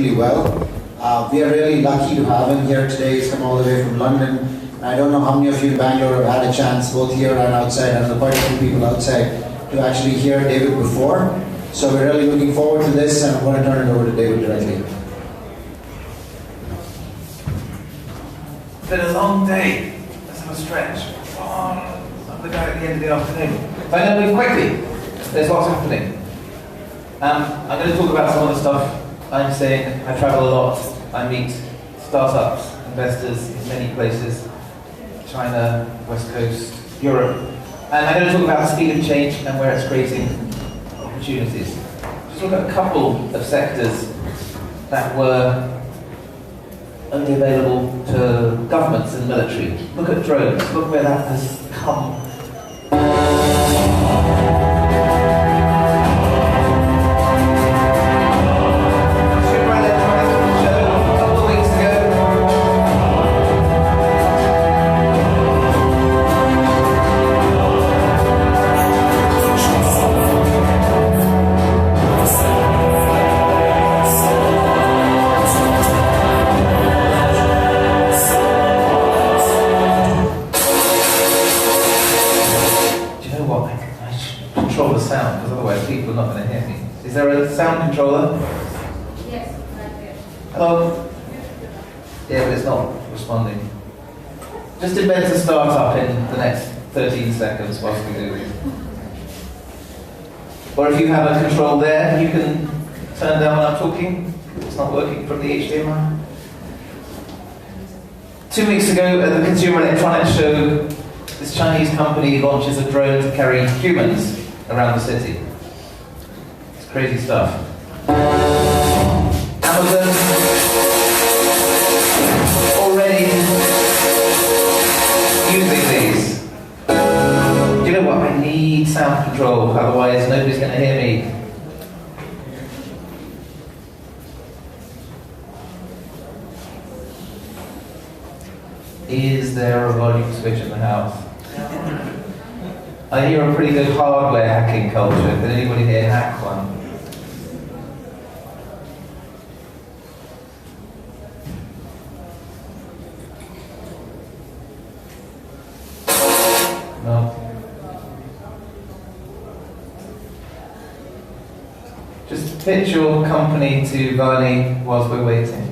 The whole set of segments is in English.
really well. We are really lucky to have him here today. He's come all the way from London. And I don't know how many of you in Bangalore have had a chance, both here and outside, and there are quite a few people outside, to actually hear David before. So we're really looking forward to this, and I'm going to turn it over to David directly. It's been a long day. Let's have a stretch. I'm the guy at the end of the afternoon. So I'm going to move quickly. There's lots happening. I'm going to talk about some of the stuff I'm saying. I travel a lot. I meet startups, investors in many places. China, West Coast, Europe. And I'm going to talk about the speed of change and where it's creating opportunities. Just look at a couple of sectors that were only available to governments and military. Look at drones. Look where that has come. Is there a sound controller? Yes, right there. Hello? Yeah, but it's not responding. Just invent a startup in the next 13 seconds whilst we do this. Or if you have a control there, you can turn down when I'm talking. It's not working from the HDMI. 2 weeks ago at the Consumer Electronics Show, this Chinese company launches a drone to carry humans around the city. Crazy stuff. Amazon already using these. Do you know what? I need sound control, otherwise nobody's going to hear me. Is there a volume switch in the house? I hear a pretty good hardware hacking culture. Can anybody here hack one? No. Just pitch your company to Varney whilst we're waiting.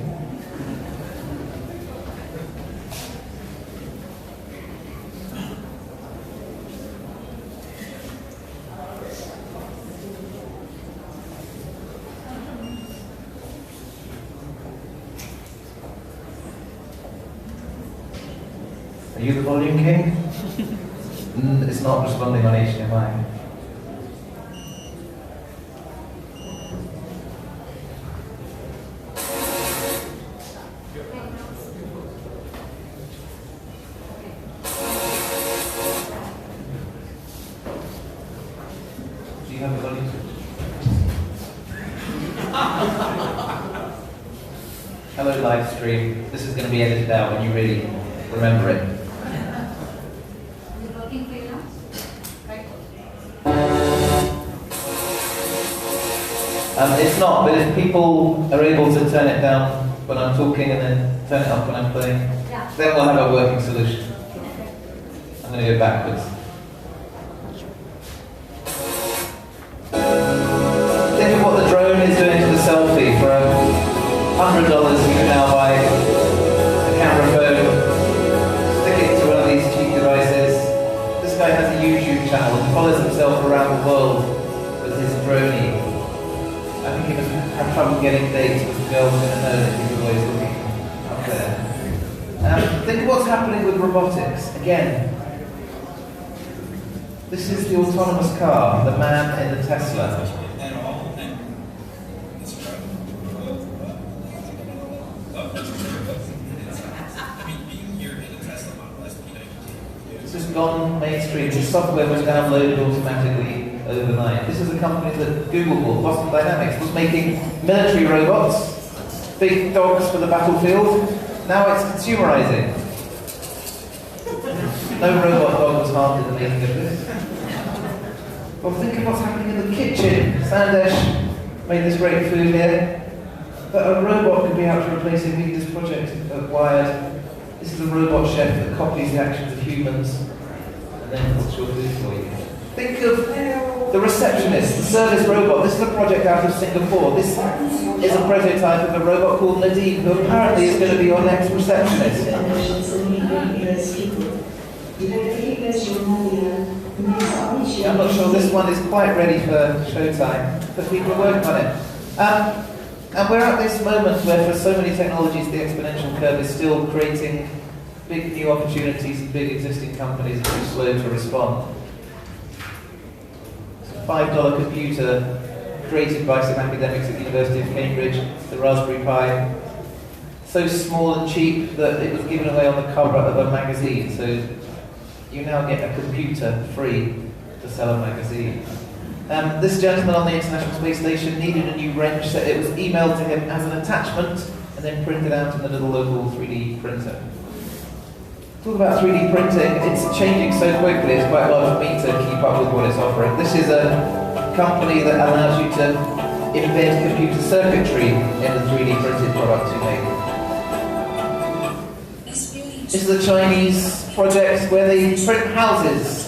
Are you the volume king? It's not responding on HDMI. Do you have a volume switch? Hello live stream. This is going to be edited out when you really remember it. It's not, but if people are able to turn it down when I'm talking and then turn it up when I'm playing, then we'll have a working solution. I'm going to go backwards. Think of what the drone is doing to the selfie. For $100 you can now buy a camera phone, stick it to one of these cheap devices. This guy has a YouTube channel and follows himself around the world with his drone. I think he must have trouble getting dates with the girls going to know that he's always looking up there. Think of what's happening with robotics. Again, this is the autonomous car, the man in the Tesla. It's just gone mainstream. The software was downloaded automatically overnight. This is a company that Google bought, Boston Dynamics, was making military robots, big dogs for the battlefield. Now it's consumerizing. No robot dog was harmed in the making of this. Well, think of what's happening in the kitchen. Sandesh made this great food here. But a robot could be out to replace it. We this project at Wired. This is a robot chef that copies the actions of humans and then cooks your food for you. Think of the receptionist, the service robot. This is a project out of Singapore. This is a prototype of a robot called Nadine, who apparently is going to be your next receptionist. I'm not sure this one is quite ready for showtime, but people are working on it. And we're at this moment where for so many technologies the exponential curve is still creating big new opportunities and big existing companies are too slow to respond. $5 computer created by some academics at the University of Cambridge, the Raspberry Pi, so small and cheap that it was given away on the cover of a magazine. So you now get a computer free to sell a magazine. This gentleman on the International Space Station needed a new wrench, so it was emailed to him as an attachment and then printed out in the little local 3D printer. Talk about 3D printing, it's changing so quickly, it's quite hard for me to keep up with what it's offering. This is a company that allows you to embed computer circuitry in the 3D printed products you make. This is a Chinese project where they print houses.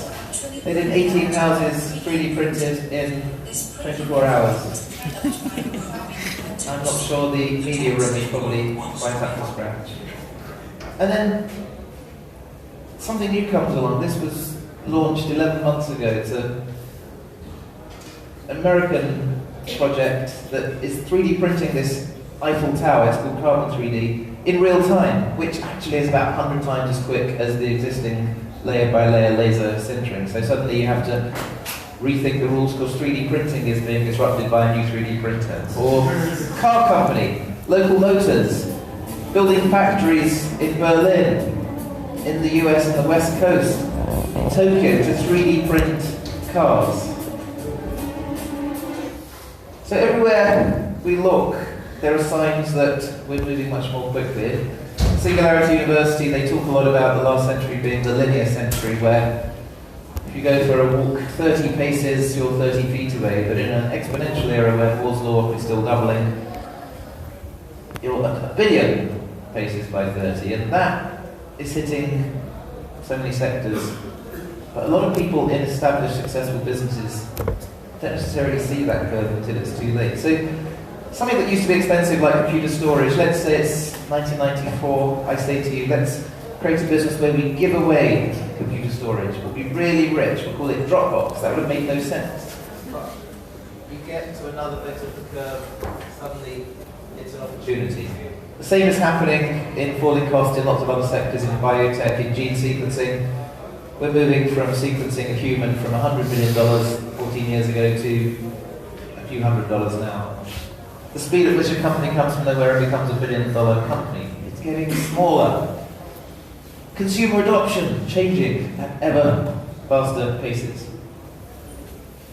They did 18 houses 3D printed in 24 hours. I'm not sure the media room is probably quite up to scratch. And then something new comes along. This was launched 11 months ago. It's an American project that is 3D printing this Eiffel Tower. It's called Carbon 3D in real time, which actually is about 100 times as quick as the existing layer by layer laser sintering. So suddenly you have to rethink the rules because 3D printing is being disrupted by a new 3D printer. Or car company, Local Motors, building factories in Berlin, in the US and the West Coast, in Tokyo to 3D print cars. So everywhere we look, there are signs that we're moving much more quickly. Singularity University, they talk a lot about the last century being the linear century, where if you go for a walk 30 paces, you're 30 feet away, but in an exponential era where Moore's law is still doubling, you're a billion paces by 30, and that is hitting so many sectors. But a lot of people in established, successful businesses don't necessarily see that curve until it's too late. So something that used to be expensive like computer storage, let's say it's 1994, I say to you, let's create a business where we give away computer storage. We'll be really rich, we'll call it Dropbox. That would make no sense. But you get to another bit of the curve, suddenly it's an opportunity. The same is happening in falling costs in lots of other sectors, in biotech, in gene sequencing. We're moving from sequencing a human from $100 million 14 years ago to a few $100 now. The speed at which a company comes from nowhere and becomes $1 billion company, it's getting smaller. Consumer adoption changing at ever faster paces.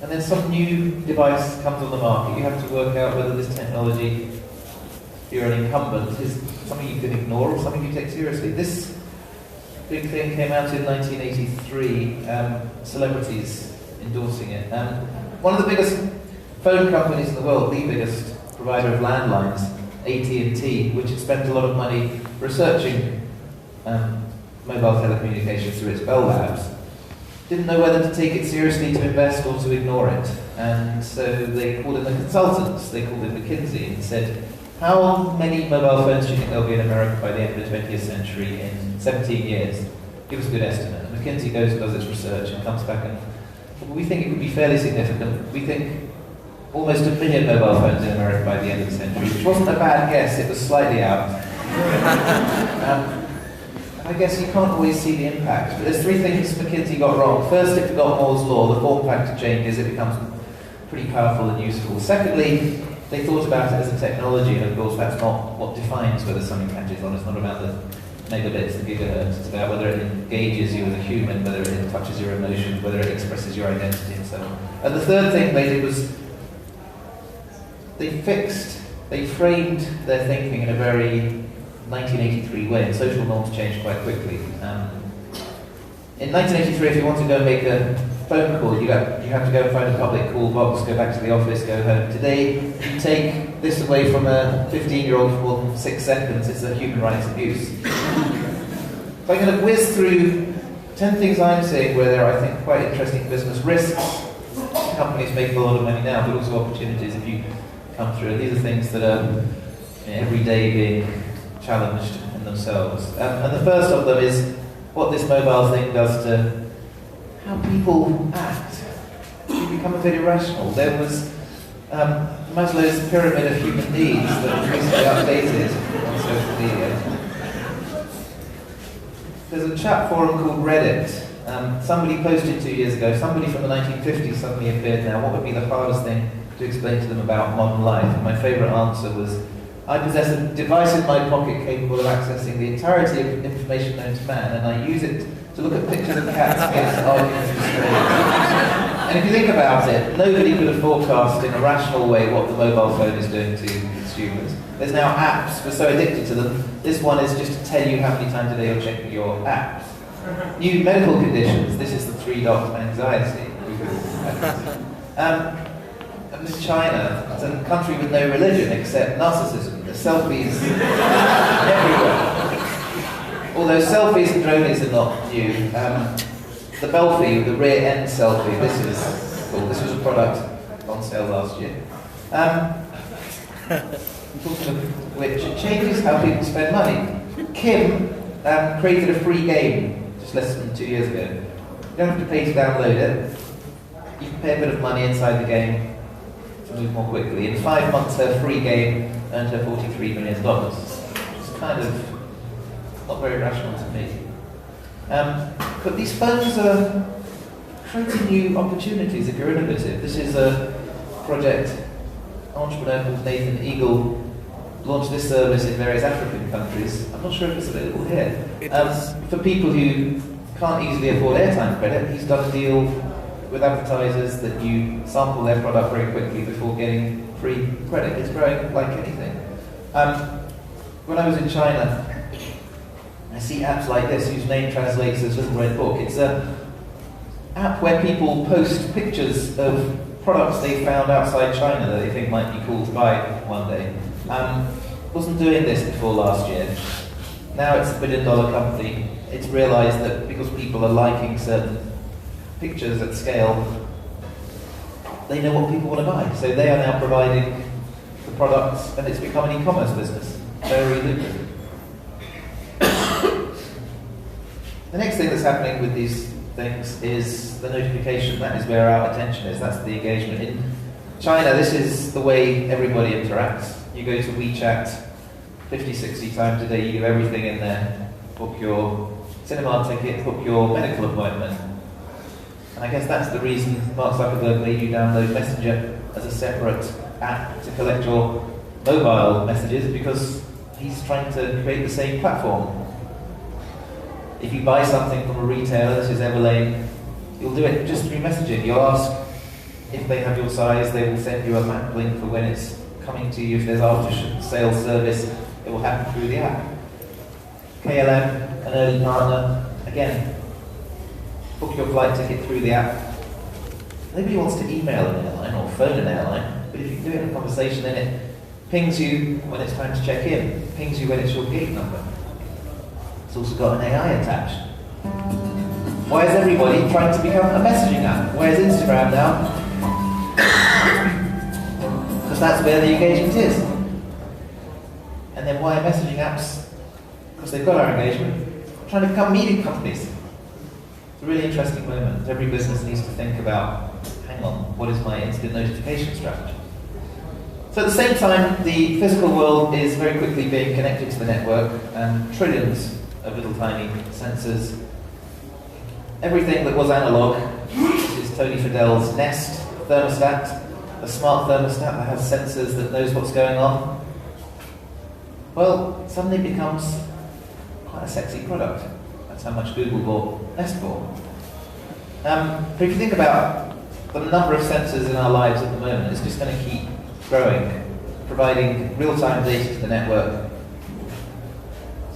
And then some new device comes on the market. You have to work out whether this technology, if you're an incumbent, is something you can ignore or something you take seriously. This big thing came out in 1983, celebrities endorsing it. One of the biggest phone companies in the world, the biggest provider of landlines, AT&T, which had spent a lot of money researching mobile telecommunications through its Bell Labs, didn't know whether to take it seriously, to invest, or to ignore it. And so they called in the consultants, they called in McKinsey and said, how many mobile phones do you think there'll be in America by the end of the 20th century in 17 years? Give us a good estimate. And McKinsey goes and does its research and comes back and, we think it would be fairly significant. We think almost 1 billion mobile phones in America by the end of the century, which wasn't a bad guess, it was slightly out. I guess you can't always see the impact, but there's 3 things McKinsey got wrong. First, it forgot Moore's law, the form factor changes, it becomes pretty powerful and useful. Secondly, they thought about it as a technology, and of course that's not what defines whether something catches on. It's not about the megabits and gigahertz, it's about whether it engages you as a human, whether it touches your emotions, whether it expresses your identity, and so on. And the third thing they did was they framed their thinking in a very 1983 way, and social norms changed quite quickly. In 1983, if you want to go and make a phone call, you have to go and find a public call box, go back to the office, go home. Today, you take this away from a 15-year-old for more than 6 seconds, it's a human rights abuse. So I'm going to whiz through 10 things I'm seeing where there are, I think, quite interesting business risks. Companies make a lot of money now, but also opportunities if you come through. And these are things that are every day being challenged in themselves. And the first of them is what this mobile thing does to how people act. You become a bit irrational. There was Maslow's pyramid of human needs that was recently updated on social media. There's a chat forum called Reddit. Somebody posted 2 years ago, somebody from the 1950s suddenly appeared now, what would be the hardest thing to explain to them about modern life? And my favourite answer was, I possess a device in my pocket capable of accessing the entirety of information known to man, and I use it to look at pictures of cats against arguments and strays. And if you think about it, nobody could have forecast in a rational way what the mobile phone is doing to consumers. There's now apps, we're so addicted to them. This one is just to tell you how many times a day you're checking your apps. New medical conditions, this is the 3 dots of anxiety. And this China, it's a country with no religion except narcissism. The selfies everywhere. Although selfies and dronies are not new. The Belfie, the rear end selfie, this is cool. This was a product on sale last year. Which changes how people spend money. Kim created a free game just less than 2 years ago. You don't have to pay to download it. You can pay a bit of money inside the game to move more quickly. In 5 months, her free game earned her $43 million. It's kind of not very rational to me. But these phones are creating new opportunities if you're innovative. This is a project, an entrepreneur called Nathan Eagle launched this service in various African countries. I'm not sure if it's available here. For people who can't easily afford airtime credit, he's done a deal with advertisers that you sample their product very quickly before getting free credit. It's growing like anything. When I was in China, I see apps like this, whose name translates as Little Red Book. It's an app where people post pictures of products they found outside China that they think might be cool to buy one day. Wasn't doing this before last year. Now it's a $1 billion company. It's realised that because people are liking certain pictures at scale, they know what people want to buy. So they are now providing the products, and it's become an e-commerce business. Very lucrative. The next thing that's happening with these things is the notification. That is where our attention is. That's the engagement. In China, this is the way everybody interacts. You go to WeChat 50, 60 times a day, you do everything in there. Book your cinema ticket, book your medical appointment. And I guess that's the reason Mark Zuckerberg made you download Messenger as a separate app to collect your mobile messages, because he's trying to create the same platform. If you buy something from a retailer, this is Everlane, you'll do it just through messaging. You'll ask if they have your size, they will send you a map link for when it's coming to you. If there's after sales service, it will happen through the app. KLM, an early partner, again, book your flight ticket through the app. Nobody wants to email an airline or phone an airline, but if you do it in a conversation, then it pings you when it's time to check in, pings you when it's your gate number. It's also got an AI attached. Why is everybody trying to become a messaging app? Where's Instagram now? Because that's where the engagement is. And then why are messaging apps? Because they've got our engagement, trying to become media companies. It's a really interesting moment. Every business needs to think about, hang on, what is my instant notification strategy? So at the same time, the physical world is very quickly being connected to the network, and trillions of little tiny sensors. Everything that was analog, this is Tony Fadell's Nest thermostat, a smart thermostat that has sensors that knows what's going on. Well, suddenly becomes quite a sexy product. That's how much Google bought Nest for. But if you think about the number of sensors in our lives at the moment, it's just going to keep growing, providing real-time data to the network.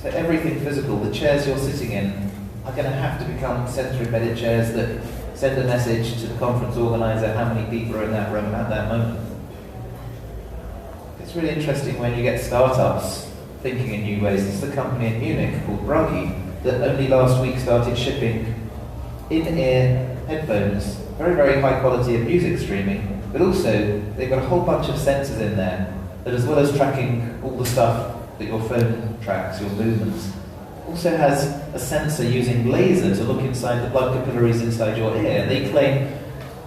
So everything physical, the chairs you're sitting in, are going to have to become sensor-embedded chairs that send a message to the conference organizer how many people are in that room at that moment. It's it's really interesting when you get startups thinking in new ways. This is a company in Munich called Bruggy that only last week started shipping in-ear headphones, very, very high quality of music streaming, but also they've got a whole bunch of sensors in there that, as well as tracking all the stuff that your phone tracks, your movements, also has a sensor using laser to look inside the blood capillaries inside your ear. They claim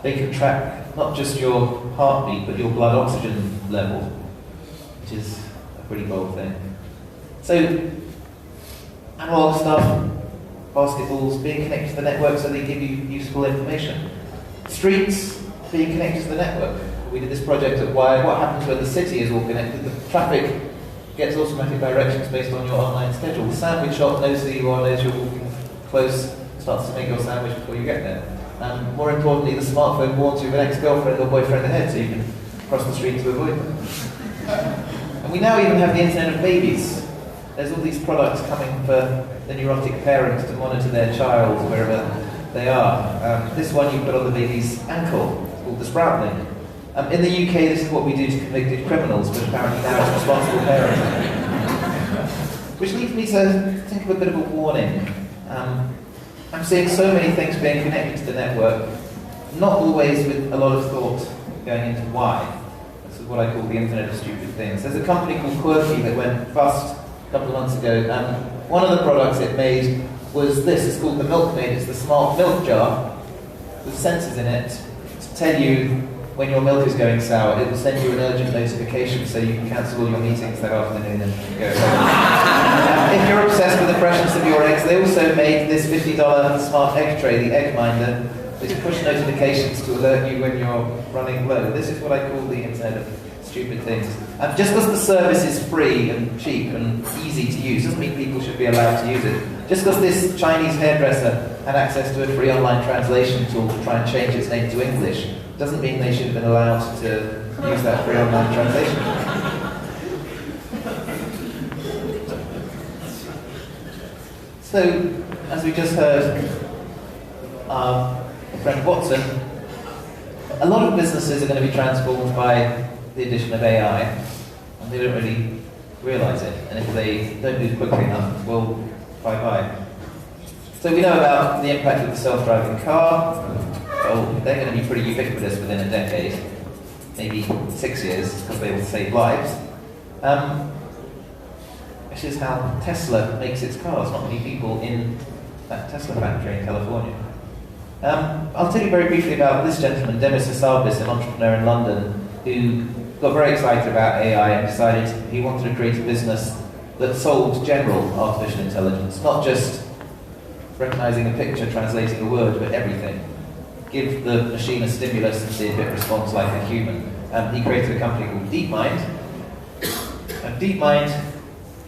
they can track not just your heartbeat, but your blood oxygen level, which is a pretty bold thing. So, analog stuff, basketballs, being connected to the network so they give you useful information. Streets, being connected to the network. We did this project at Wired. What happens when the city is all connected? The traffic gets automatic directions based on your online schedule. The sandwich shop knows who you are, knows you're walking close, starts to make your sandwich before you get there. And more importantly, the smartphone warns you of an ex-girlfriend or boyfriend ahead, so you can cross the street to avoid them. And we now even have the internet of babies. There's all these products coming for the neurotic parents to monitor their child wherever they are. This one you put on the baby's ankle, it's called the Sprout Link. In the UK, this is what we do to convicted criminals, but apparently now it's responsible parenting. Which leads me to think of a bit of a warning. I'm seeing so many things being connected to the network, not always with a lot of thought going into why. This is what I call the internet of stupid things. There's a company called Quirky that went bust a couple of months ago, and one of the products it made was this. It's called the Milkmaid. It's the smart milk jar with sensors in it to tell you when your milk is going sour. It will send you an urgent notification so you can cancel all your meetings that afternoon and go home. If you're obsessed with the freshness of your eggs, they also made this $50 smart egg tray, the Egg Minder, which push notifications to alert you when you're running low. This is what I call the internet of stupid things. And just because the service is free and cheap and easy to use doesn't mean people should be allowed to use it. Just because this Chinese hairdresser had access to a free online translation tool to try and change its name to English doesn't mean they should have been allowed to use that free online translation. So, as we just heard, our friend Watson, a lot of businesses are going to be transformed by the addition of AI, and they don't really realise it. And if they don't move quickly enough, well, bye-bye. So we know about the impact of the self-driving car. Well, they're going to be pretty ubiquitous within a decade, maybe 6 years, because they will save lives. Which is how Tesla makes its cars. Not many people in that Tesla factory in California. I'll tell you very briefly about this gentleman, Demis Hassabis, an entrepreneur in London, who got very excited about AI and decided he wanted to create a business that sold general artificial intelligence, not just recognizing a picture, translating a word, but everything. Give the machine a stimulus and see if it responds like a human. He created a company called DeepMind. And DeepMind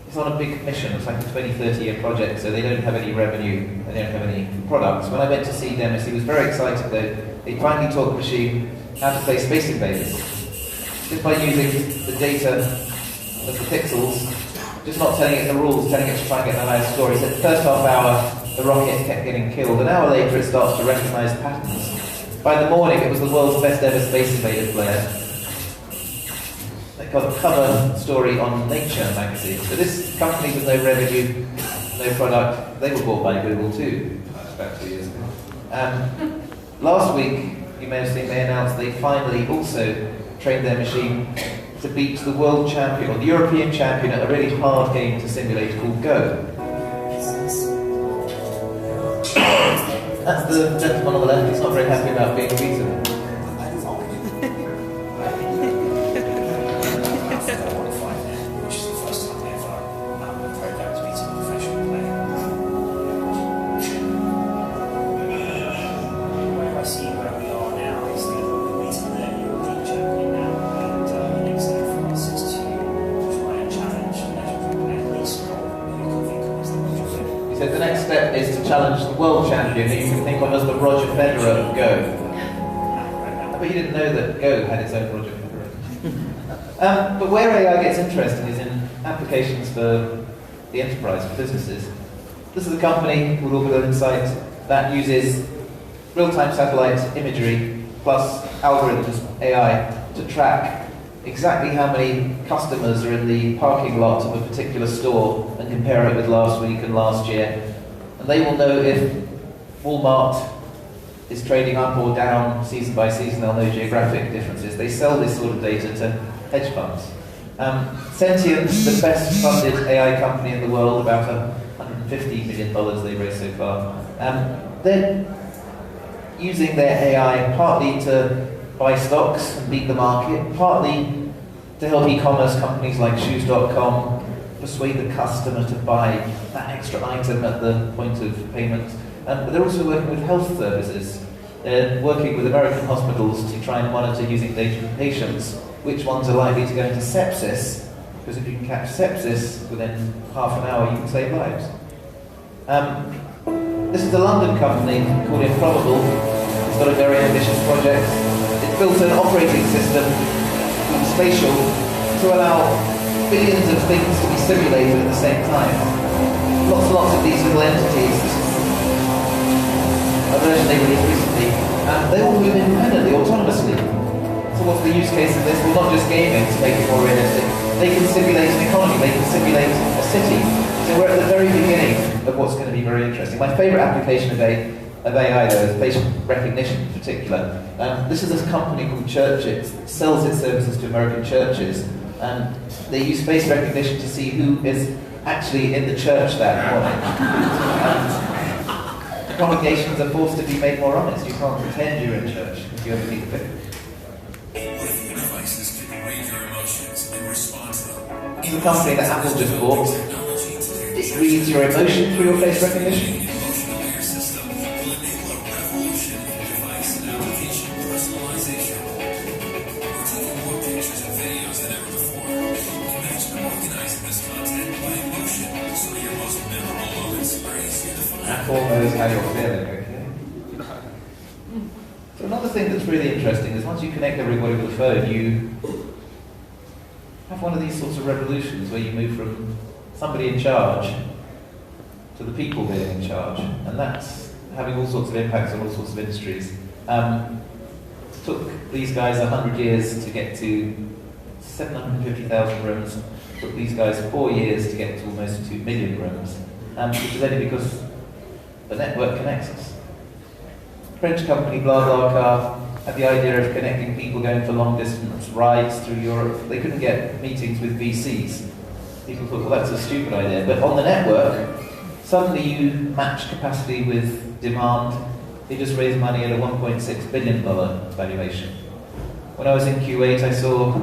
is on a big mission. It's like a 20-30 year project, so they don't have any revenue, they don't have any products. When I went to see Demis, he was very excited that he finally taught the machine how to play Space Invaders. Just by using the data of the pixels, just not telling it the rules, telling it to try and get the highest score. He said the first half hour, the rocket kept getting killed. An hour later, it starts to recognize patterns. By the morning, it was the world's best ever Space Invaders player. They got a cover story on Nature magazine. So this company with no revenue, no product, they were bought by Google too. That was about 2 years ago. Last week, you may have seen they announced they finally also trained their machine to beat the world champion, or the European champion, at a really hard game to simulate called Go. That's the gentleman on the left. He's not very happy about being beaten. The next step is to challenge the world champion, who you can think of as the Roger Federer of Go. But you didn't know that Go had its own Roger Federer. But where AI gets interesting is in applications for the enterprise, for businesses. This is a company called Orbital Insight that uses real-time satellite imagery plus algorithms, AI, to track exactly how many customers are in the parking lot of a particular store and compare it with last week and last year. And they will know if Walmart is trading up or down season by season. They'll know geographic differences. They sell this sort of data to hedge funds. Sentient, the best funded AI company in the world, about $150 million they've raised so far. They're using their AI partly to buy stocks and beat the market, partly to help e-commerce companies like shoes.com persuade the customer to buy that extra item at the point of payment. But they're also working with health services. They're working with American hospitals to try and monitor using data from patients which ones are likely to go into sepsis, because if you can catch sepsis within half an hour, you can save lives. This is a London company called Improbable. It's got a very ambitious project. It's built an operating system called Spatial to allow billions of things to be simulated at the same time. Lots and lots of these little entities. A version they released recently. They all move independently, autonomously. So what's the use case of this? Well, not just gaming to make it more realistic. They can simulate an economy, they can simulate a city. So we're at the very beginning of what's going to be very interesting. My favourite application of AI, though, is facial recognition in particular. This is a company called Churches. It sells its services to American churches. They use face recognition to see who is actually in the church that morning. Congregations are forced to be made more honest. You can't pretend you're in church if you ever need to be. It's a company that Apple just bought. It reads your emotion through your face recognition. Apple knows how you're feeling, okay? So another thing that's really interesting is once you connect everybody with a phone, you have one of these sorts of revolutions where you move from somebody in charge to the people being in charge, and that's having all sorts of impacts on all sorts of industries. It took these guys 100 years to get to 750,000 rooms. It took these guys 4 years to get to almost 2 million rooms, which is only because the network connects us. French company BlaBlaCar had the idea of connecting people going for long distance rides through Europe. They couldn't get meetings with VCs. People thought, well, that's a stupid idea. But on the network, suddenly you match capacity with demand. They just raised money at a $1.6 billion valuation. When I was in Kuwait, I saw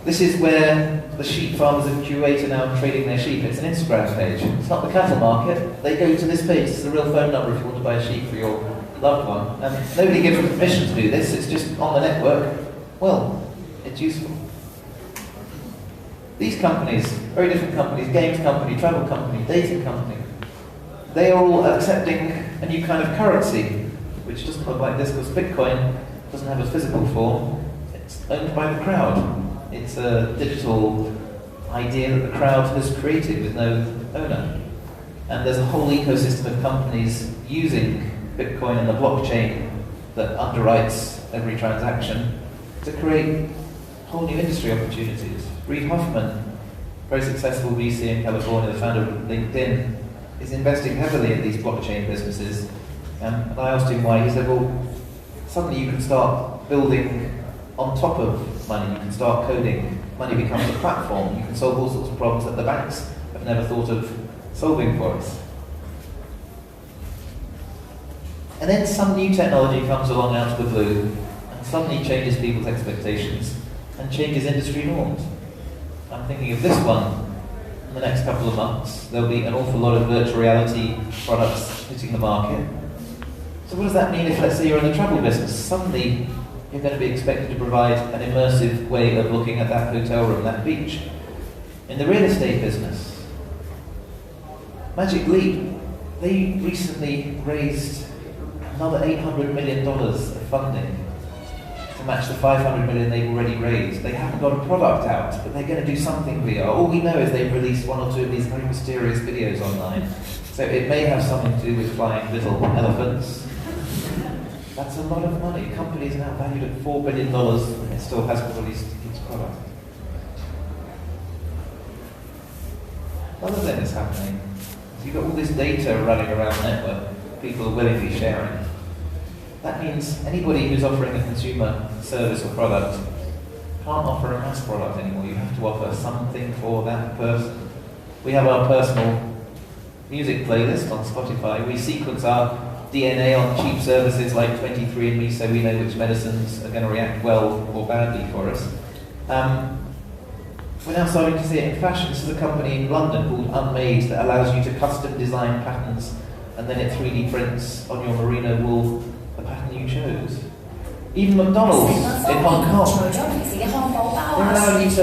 this is where the sheep farmers of Kuwait are now trading their sheep. It's an Instagram page. It's not the cattle market. They go to this page. It's the real phone number if you want to buy a sheep for your loved one. Nobody gives them permission to do this. It's just on the network. Well, it's useful. These companies, very different companies, games company, travel company, dating company, they are all accepting a new kind of currency, which doesn't look like this because Bitcoin doesn't have a physical form. It's owned by the crowd. It's a digital idea that the crowd has created with no owner. And there's a whole ecosystem of companies using Bitcoin and the blockchain that underwrites every transaction to create whole new industry opportunities. Reid Hoffman, very successful VC in California, the founder of LinkedIn, is investing heavily in these blockchain businesses. And I asked him why. He said, well, suddenly you can start building on top of money. You can start coding. Money becomes a platform. You can solve all sorts of problems that the banks have never thought of solving for us. And then some new technology comes along out of the blue and suddenly changes people's expectations and changes industry norms. I'm thinking of this one. In the next couple of months, there'll be an awful lot of virtual reality products hitting the market. So what does that mean if, let's say, you're in the travel business? Suddenly, you're going to be expected to provide an immersive way of looking at that hotel room, that beach. In the real estate business, Magic Leap, they recently raised another $800 million of funding to match the $500 million they've already raised. They haven't got a product out, but they're going to do something VR. All we know is they've released one or two of these very mysterious videos online. So it may have something to do with flying little elephants. That's a lot of money. The company is now valued at $4 billion, and it still hasn't released its product. Another thing that's happening is you've got all this data running around the network, people are willingly sharing. That means anybody who's offering a consumer service or product can't offer a mass product anymore. You have to offer something for that person. We have our personal music playlist on Spotify. We sequence our DNA on cheap services like 23andMe so we know which medicines are going to react well or badly for us. We're now starting to see it in fashion. This is a company in London called Unmade that allows you to custom design patterns and then it 3D prints on your merino wool the pattern you chose. Even McDonald's in Hong Kong, they're allowing you to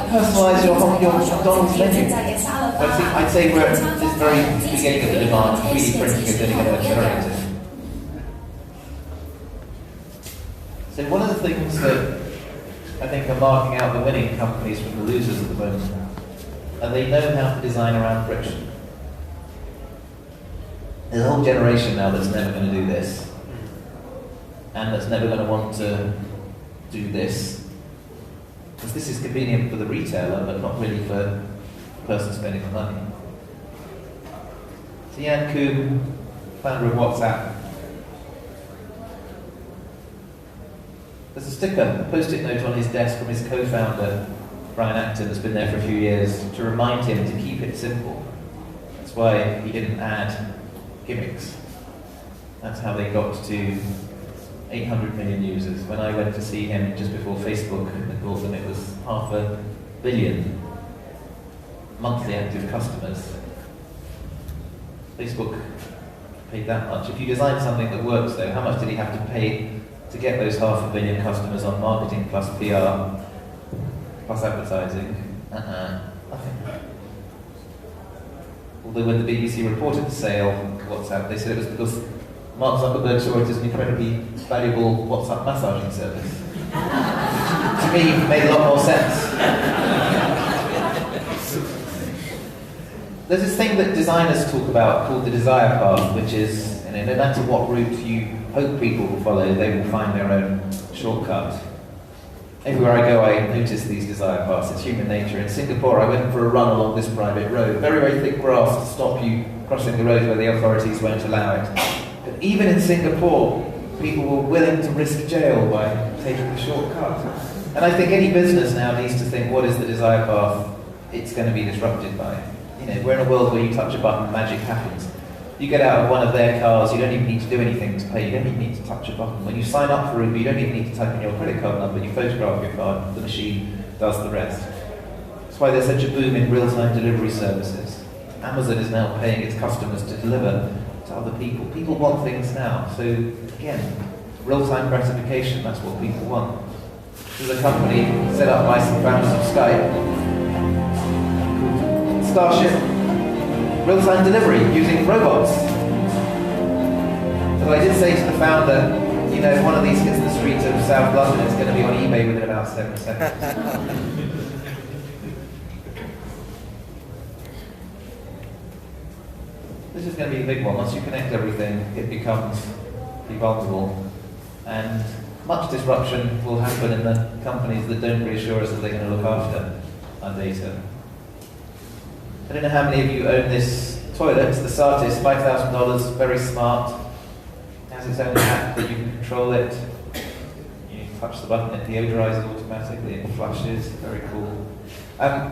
personalise your McDonald's menu. I'd say we're at this very beginning of the demand. 3D printing is going to get accelerated. So one of the things that I think are marking out the winning companies from the losers at the moment, and they know how to design around friction. There's a whole generation now that's never going to do this, and that's never going to want to do this, because this is convenient for the retailer, but not really for the person spending the money. So Jan Koum, founder of WhatsApp, there's a sticker, a Postit note on his desk from his co-founder, Brian Acton, that's been there for a few years, to remind him to keep it simple. That's why he didn't add gimmicks. That's how they got to 800 million users. When I went to see him just before Facebook had bought them, it was 500 million monthly active customers. Facebook paid that much. If you design something that works though, how much did he have to pay to get those 500 million customers on marketing plus PR plus advertising? Nothing. Although when the BBC reported the sale of WhatsApp, they said it was because Mark Zuckerberg saw it as an incredibly valuable WhatsApp massaging service. To me, it made a lot more sense. There's this thing that designers talk about called the desire path, which is, no matter what route you hope people will follow, they will find their own shortcut. Everywhere I go, I notice these desire paths. It's human nature. In Singapore, I went for a run along this private road. Very, very thick grass to stop you crossing the road where the authorities won't allow it. But even in Singapore, people were willing to risk jail by taking the shortcut. And I think any business now needs to think, what is the desire path it's going to be disrupted by? We're in a world where you touch a button, magic happens. You get out of one of their cars, you don't even need to do anything to pay, you don't even need to touch a button. When you sign up for Uber, you don't even need to type in your credit card number, you photograph your card, the machine does the rest. That's why there's such a boom in real-time delivery services. Amazon is now paying its customers to deliver to other people. People want things now. So again, real-time gratification, that's what people want. This is a company set up by some founders of Skype. Starship, real-time delivery using robots. But I did say to the founder, if one of these hits the streets of South London, it's going to be on eBay within about 7 seconds. This is going to be a big one. Once you connect everything, it becomes vulnerable. And much disruption will happen in the companies that don't reassure us that they're going to look after our data. I don't know how many of you own this toilet. It's the Sartis, $5,000, very smart. It has its own app that you can control it. You touch the button, it deodorizes automatically, it flushes, very cool.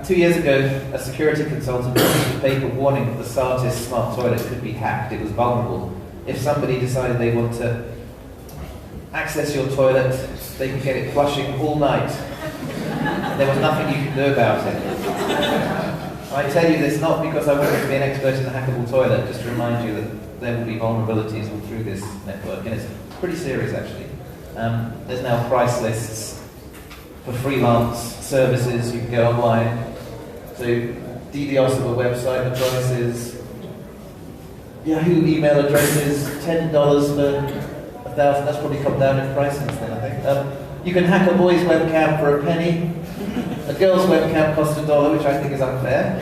2 years ago, a security consultant published a paper warning that the Sartis smart toilet could be hacked. It was vulnerable. If somebody decided they want to access your toilet, they could get it flushing all night. There was nothing you could do about it. I tell you this not because I want you to be an expert in the hackable toilet, just to remind you that there will be vulnerabilities all through this network, and it's pretty serious actually. There's now price lists for freelance services. You can go online. So DDoS of a website, the price is Yahoo email addresses, $10 for 1,000. That's probably come down in price since then, I think. You can hack a boy's webcam for a penny. A girl's webcam costs $1, which I think is unfair.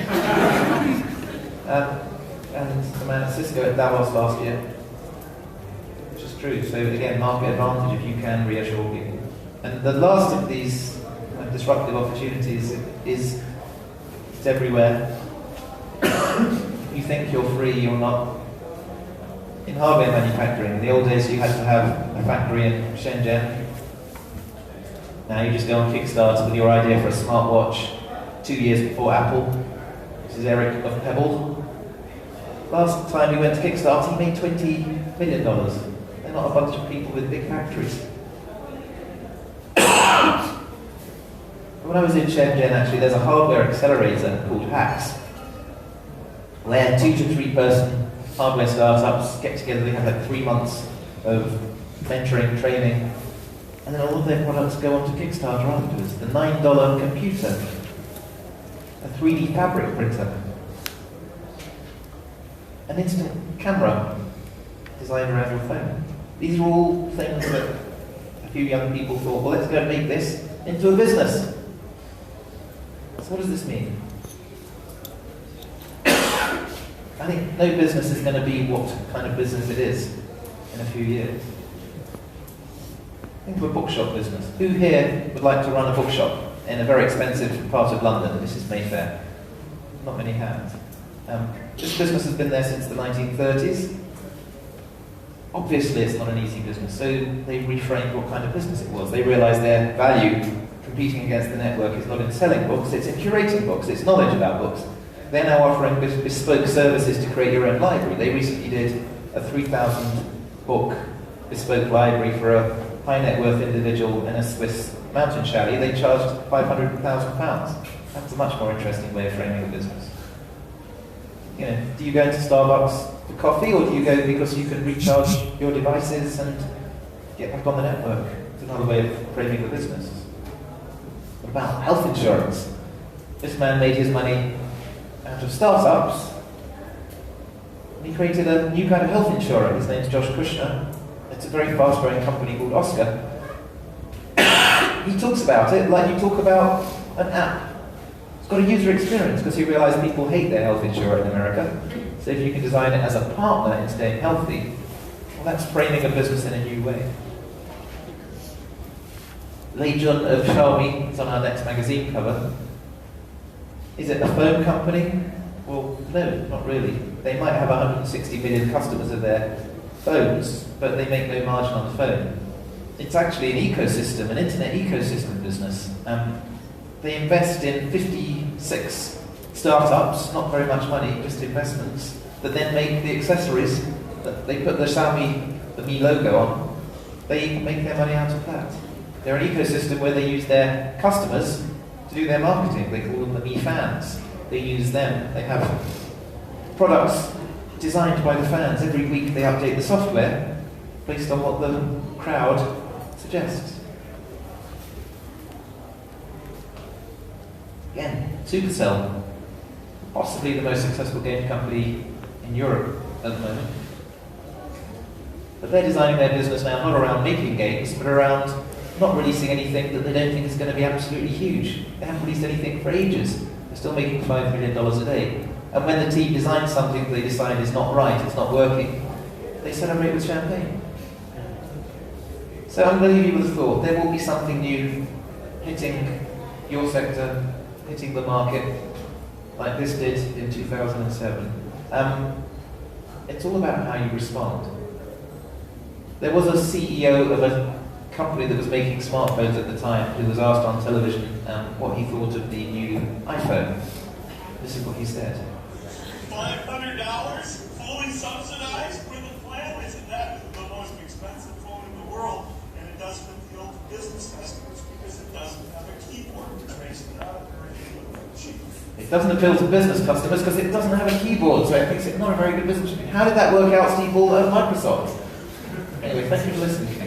And the man at Cisco at Davos last year, which is true. So again, market advantage if you can reassure people. And the last of these disruptive opportunities is it's everywhere. You think you're free, you're not. In hardware manufacturing, in the old days you had to have a factory in Shenzhen. Now you just go on Kickstarter with your idea for a smartwatch 2 years before Apple. This is Eric of Pebble. Last time he went to Kickstarter, he made $20 million. They're not a bunch of people with big factories. When I was in Shenzhen, actually, there's a hardware accelerator called Hacks, where 2 to 3 person hardware startups get together. They have like 3 months of mentoring, training, and then all of their products go onto Kickstarter afterwards. The $9 computer, a 3D fabric printer, an instant camera designed around your phone. These are all things that a few young people thought, well, let's go and make this into a business. So what does this mean? I think no business is going to be what kind of business it is in a few years. Think of a bookshop business. Who here would like to run a bookshop in a very expensive part of London? This is Mayfair. Not many hands. This business has been there since the 1930s. Obviously it's not an easy business, so they reframed what kind of business it was. They realised their value competing against the network is not in selling books, it's in curating books, it's knowledge about books. They're now offering bespoke services to create your own library. They recently did a 3,000 book bespoke library for a high net worth individual in a Swiss mountain chalet. They charged £500,000. That's a much more interesting way of framing a business. You know, do you go into Starbucks for coffee, or do you go because you can recharge your devices and get back on the network? It's another way of framing the business. What about health insurance? This man made his money out of startups, and he created a new kind of health insurer. His name's Josh Kushner. It's a very fast-growing company called Oscar. He talks about it like you talk about an app. It's got a user experience because he realised people hate their health insurer in America. So if you can design it as a partner in staying healthy, well, that's framing a business in a new way. Lei Jun of Xiaomi is on our next magazine cover. Is it a phone company? Well, no, not really. They might have 160 million customers of their phones, but they make no margin on the phone. It's actually an ecosystem, an internet ecosystem business. They invest in 56 startups, not very much money, just investments, that then make the accessories that they put the Xiaomi, the Mi logo on. They make their money out of that. They're an ecosystem where they use their customers to do their marketing. They call them the Mi fans. They use them. They have products designed by the fans. Every week they update the software based on what the crowd suggests. Again, Supercell, possibly the most successful game company in Europe at the moment. But they're designing their business now not around making games, but around not releasing anything that they don't think is going to be absolutely huge. They haven't released anything for ages. They're still making $5 million a day. And when the team designs something they decide is not right, it's not working, they celebrate with champagne. So I'm going to leave you with a thought. There will be something new hitting your sector, hitting the market, like this did in 2007. It's all about how you respond. There was a CEO of a company that was making smartphones at the time who was asked on television what he thought of the new iPhone. This is what he said. $500 fully subsidized with a plan? Isn't that the most expensive phone in the world? And it doesn't appeal to business customers because it doesn't have a keyboard, which makes it not very cheap. It doesn't appeal to business customers because it doesn't have a keyboard, so it makes it not a very good business. How did that work out, Steve Ball at Microsoft? Anyway, thank you for listening.